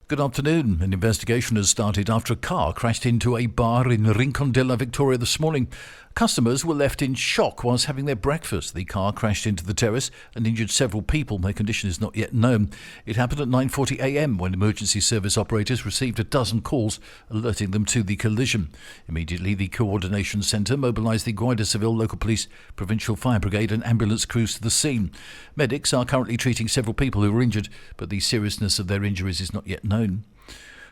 Good afternoon. An investigation has started after a car crashed into a bar in Rincon de la Victoria this morning. Customers were left in shock whilst having their breakfast. The car crashed into the terrace and injured several people. Their condition is not yet known. It happened at 9:40 a.m. when emergency service operators received a dozen calls alerting them to the collision. Immediately, the coordination centre mobilised the Guardia Civil, local police, provincial fire brigade and ambulance crews to the scene. Medics are currently treating several people who were injured, but the seriousness of their injuries is not yet known.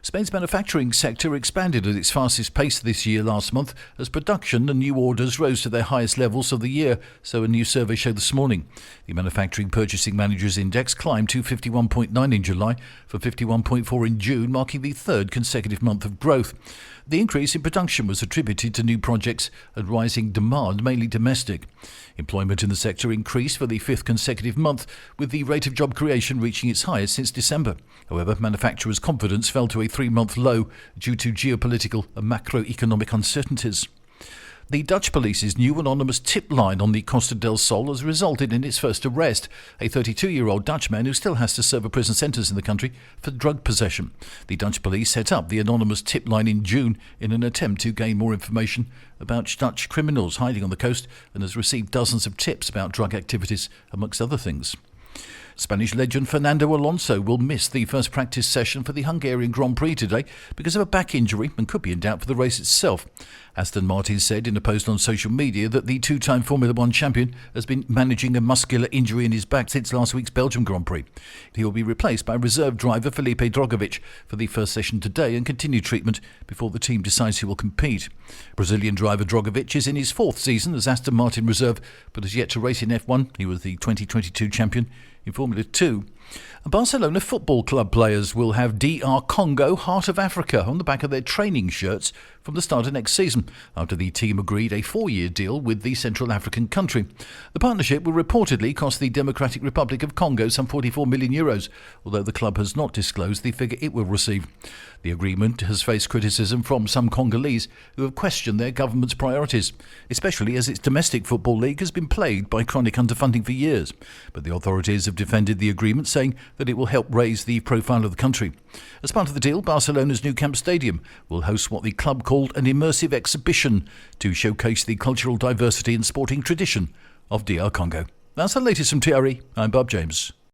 Spain's manufacturing sector expanded at its fastest pace this year last month as production and new orders rose to their highest levels of the year, so a new survey showed this morning. The Manufacturing Purchasing Managers Index climbed to 51.9 in July from 51.4 in June, marking the third consecutive month of growth. The increase in production was attributed to new projects and rising demand, mainly domestic. Employment in the sector increased for the fifth consecutive month, with the rate of job creation reaching its highest since December. However, manufacturers' confidence fell to a three-month low due to geopolitical and macroeconomic uncertainties. The Dutch police's new anonymous tip line on the Costa del Sol has resulted in its first arrest, a 32-year-old Dutchman who still has to serve a prison sentence in the country for drug possession. The Dutch police set up the anonymous tip line in June in an attempt to gain more information about Dutch criminals hiding on the coast and has received dozens of tips about drug activities, amongst other things. Spanish legend Fernando Alonso will miss the first practice session for the Hungarian Grand Prix today because of a back injury and could be in doubt for the race itself. Aston Martin said in a post on social media that the two-time Formula One champion has been managing a muscular injury in his back since last week's Belgium Grand Prix. He will be replaced by reserve driver Felipe Drogovic for the first session today and continue treatment before the team decides who will compete. Brazilian driver Drogovic is in his fourth season as Aston Martin reserve but has yet to race in F1. He was the 2022 champion in Formula 2. Barcelona Football Club players will have DR Congo Heart of Africa on the back of their training shirts from the start of next season, after the team agreed a 4-year deal with the Central African country. The partnership will reportedly cost the Democratic Republic of Congo some €44 million, although the club has not disclosed the figure it will receive. The agreement has faced criticism from some Congolese who have questioned their government's priorities, especially as its domestic football league has been plagued by chronic underfunding for years. But the authorities have defended the agreement, saying that it will help raise the profile of the country. As part of the deal, Barcelona's Nou Camp Stadium will host what the club called an immersive exhibition to showcase the cultural diversity and sporting tradition of DR Congo. That's the latest from TRE. I'm Bob James.